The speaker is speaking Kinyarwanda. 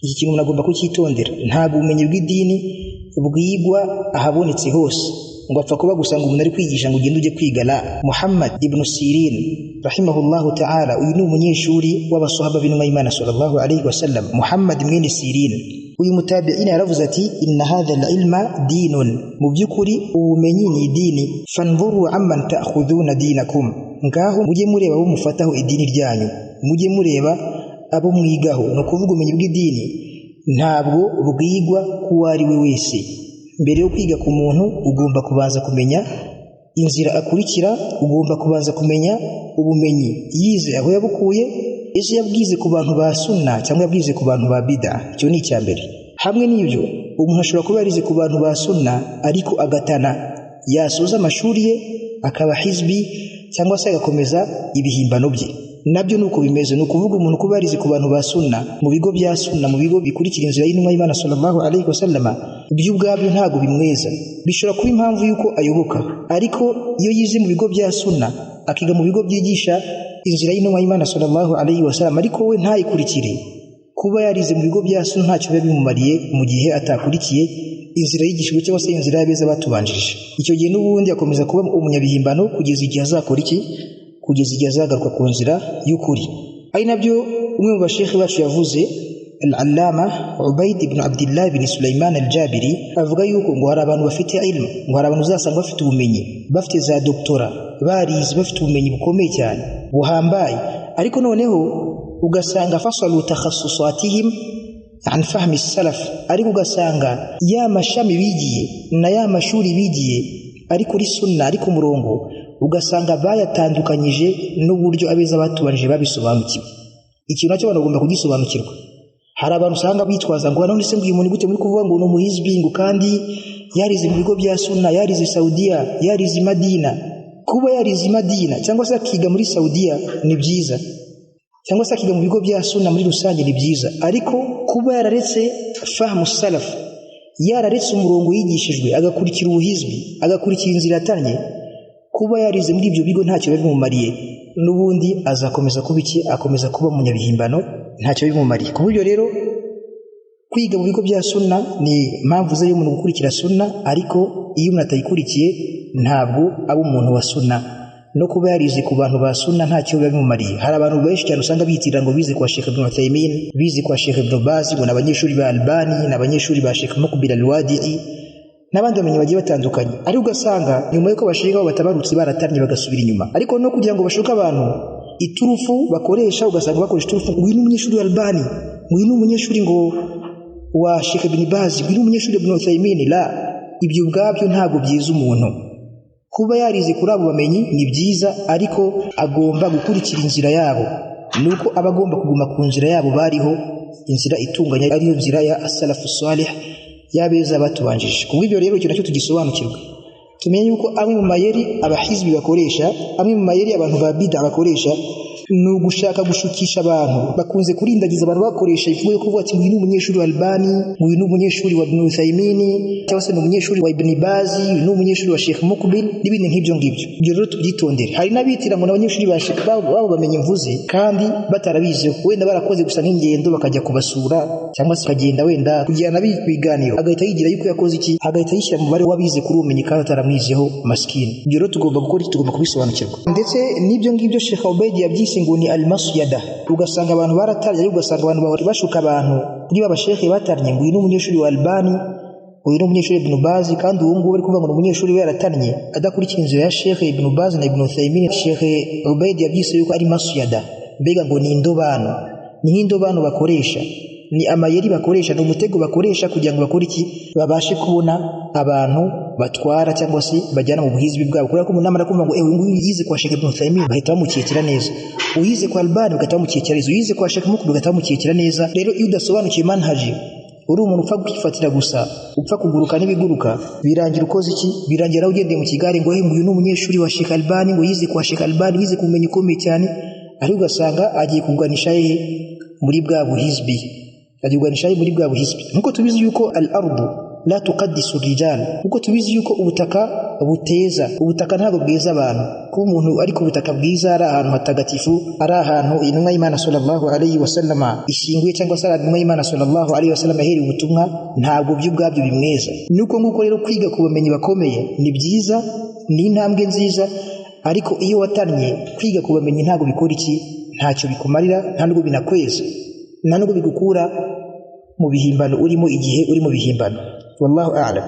iki kintu nagomba kucyitondera. Ntabwo ubumenyi bw'idini bwigwa ahabonetse hose ngo apfa kuba gusa ngo umuntu ari kwigisha ngo ugende uje kwiga. La, Muhammad ibn Sirin rahimahullahu ta'ala, uyu ni umunyeshuri w'abasahaba b'intumwa y'Imana sallallahu alayhi wasallam. Muhammad mwene Sirin, uyu mutabi'ina yaravuze ati inna hadha al-ilma dinun, mu by'ukuri ubumenyi ni idini. Fanzuru amman ta'khuduna dinakum, ngaho mujye mureba abo mufataho idini ryanyu, mujye mureba abo mwigaho. No kuvuga ubumenyi bw'idini ntabwo bwigwa kuwa ari we wese. Mbere yo kwiga ku muntu ugomba kubanza kumenya inzira akurikira, ugomba kubanza kumenya ubumenyi yize aho yabukuye, ese yabwize ku bantu ba sunna cyangwa yabwize ku bantu ba bid'a. Icyo ni icya mbere. Hamwe n'ibyo, umuntu ashobora kuba yarize ku bantu ba sunna ariko agatana, yasoza amashuri ye akaba hizbi cyangwa se agakomeza ibihimbano bye. Nabyo nuko bimeze. Nuko kuvuga umuntu kuba yarize ku bantu ba sunna, mu bigo bya sunna, mu bigo bikurikira inzira y'intumwa y'Imana sallallahu alayhi wasallama, ibyo ubwabyo ntabwo bimweza. Bishobora kuba impamvu yuko ayoboka, ariko iyo yize mu bigo bya sunna akiga mu bigo byigisha inzira y'intumwa y'Imana sallallahu alayhi wasallam ariko we ntayikurikire, kuba yarize mu bigo bya sunna ntacyo biba bimumariye mu gihe atakurikiye inzira yigishijwe cyangwa se inzira y'abeza batubanjirije. Icyo gihe n'ubundi akomeza kuba umunyabihimbano kugeza igihe azakora iki? Kugeza igihe azagaruka ku nzira y'ukuri. Ari nabyo umwe mu bashekhi bacu yavuze, Al-Allama Ubayd ibn Abdullah ibn Sulaiman al-Jabiri, avuga yuko ngo hari abantu bafite ilmu, ngo hari abantu uzasanga bafite ubumenyi, bafite za doktora, barize, bafite ubumenyi bukomeye cyane buhambaye, ariko noneho ugasanga fasalu takhassusatihim an fahmi salaf, ariko ugasanga ya mashami bigiye na ya mashuri bigiye ari kuri sunna, ari ku murongo, ugasanga bayatandukanyije n'uburyo abeza batubanije babisobanukiwe. Ikintu nacyo abantu bagomba kugisobanukirwa. Hari abantu usanga bitwaza ngo none se ngo uyu muntu gute muri kuvuga ngo ni umuhizbi, ngo kandi yarize mu bigo bya sunna, yarize Saudiya, yarize Madina. Kuba yarize Madina cyangwa se akiga muri Saudiya ni byiza, cyangwa se akiga mu bigo bya sunna muri rusange ni byiza, ariko kuba yararetse fahmu salaf, yararetse umurongo yigishijwe agakurikira ubuhizbi, agakurikira inzira yatanye, kuba yarize muri ibyo bigo ntacyo bimumariye, n'ubundi azakomeza kuba iki? Akomeza kuba umunyabihimbano, ntacyo bimumariye. Ku buryo rero kwiga mu bigo bya sunna ni impamvu ze y'umuntu gukurikira sunna, ariko iyo umuntu atayikurikiye ntabwo aba umuntu wa sunna. No kuba yarize ku bantu ba sunna ntacyo biba bimumariye. Hari abantu benshi cyane usanga bitirira ngo bize kwa Sheikh Ibn Uthaymeen, bize kwa Sheikh Ibn Baz, ngo n'abanyeshuri ba Albani, n'abanyeshuri ba Sheikh Muqbil al-Wadi'i n'abandi bamenye bagiye batandukanye, ariko ugasanga nyuma yuko bashika batabarutse barataranye bagasubira inyuma. Ariko no kugira ngo bashuke abantu, iturufu bakoresha ugasanga bakoresha iturufu, uyu ni umunyeshuri wa Albani, uyu ni umunyeshuri ngo wa Sheikh Ibn Baz, uyu ni umunyeshuri wa Ibn Uthaymeen. La, ibyo ubwabyo ntabwo byiza umuntu. Kuba yarize kuri abo bamenyi ni byiza, ariko agomba gukurikira inzira yabo, nuko aba agomba kuguma ku nzira yabo bariho, inzira itunganye, ariyo nzira ya as-salafu salih, yabeza batubanjije. Kubw'ibyo rero icyo nacyo tugisobanukirwa, tumenye yuko amwe mu mayeri abahizbi bakoresha, amwe mu mayeri abantu ba bid'a bakoresha, ni ugushaka gushukisha abantu. Bakunze kurindagiza abantu bakoresha ivugo yo kuvuga ati uyu ni umunyeshuri wa Albani, uyu ni umunyeshuri wa Ibn Uthaymeen, cyangwa se ni umunyeshuri wa Ibn Baz, uyu ni umunyeshuri wa Sheikh Muqbil, n'ibindi nk'ibyo ngibyo. Ibyo rero tubyitondere. Hari n'abitira ngo n'abanyeshuri ba Sheikh babo bamenye mvuze kandi batarabizeho, wenda barakoze gusa nk'ingendo bakajya kubasura, cyangwa se kagenda wenda kujyana biganiro, agahita yigira yuko yakoze iki, agahita yishyira mu bare wabize kuri ubumenyi kandi ataramwizeho maskini. Ibyo rero tugomba gukora iki? Tugomba kubisobanukirwa. Ndetse n'ibyo ngibyo Sheikh Ubayd yabyise ngo ni al-masyada, ugasanga abantu baratarye, ugasanga abantu bahora bashuka abantu kuri baba shekhe batarye ngo uyu ni umunyeshuri wa Albani, uyu ni umunyeshuri Ibn Baz, kandi uwo nguwo bari kuvuga ngo ni umunyeshuri we yaratanye adakurikira inzira ya Sheikh Ibn Baz na Ibn Uthaymeen. Sheikh Ubayd yabyise yuko ari masyada, mbega ngo ni indobano, ni nk'indobano bakoresha, ni amayeri bakoresha, ni umutego bakoresha kugira ngo bakore iki? Babashe kubona abantu batwara cyangwa se bajyana mu buhizbi bwabo. Kubera ko umuntu amara kumva ngo uyu nguyu yize kwa Sheikh Ibn Uthaymeen, bahita bamukekera neza, uyize kwa Albani bagahita bamukekera neza, uyize kwa Sheikh Muqbil bagahita bamukekera neza. Rero iyo udasobanukiye manhaji, uri umuntu upfa kwifatira gusa, upfa kuguruka n'ibiguruka, birangira ukoze iki? Birangira ugendeye mu kigare ngo uyu ni umunyeshuri wa Sheikh Albani, ngo yize kwa Sheikh Albani, yize ku bumenyi ukomeye cyane, ariko ugasanga agiye kuganisha muri bwa buhizbi, agiye kuganisha muri bwa buhizbi. Nkuko tubizi yuko al-ardu la tuqaddisu rijal uko tubizi yuko ubutaka buteza ubutaka ntabwo bwiza abantu ko umuntu ari ku butaka bwiza ari ahantu hatagatifu ari ahantu intumwa y'Imana sallallahu alayhi wasallam ishinguye cyangwa se intumwa y'Imana sallallahu alayhi wasallam aheri ubutumwa ntabwo by'ubwabyo bimweza nuko nguko rero kwiga ku bamenyi bakomeye ni byiza ni intambwe nziza ariko iyo watanye kwiga ku bamenyi ntabwo bikora iki ntacyo bikumarira nta nubwo binakweza nta nubwo bigukura mu bihimbano urimo igihe uri mu bihimbano wallahu a'lam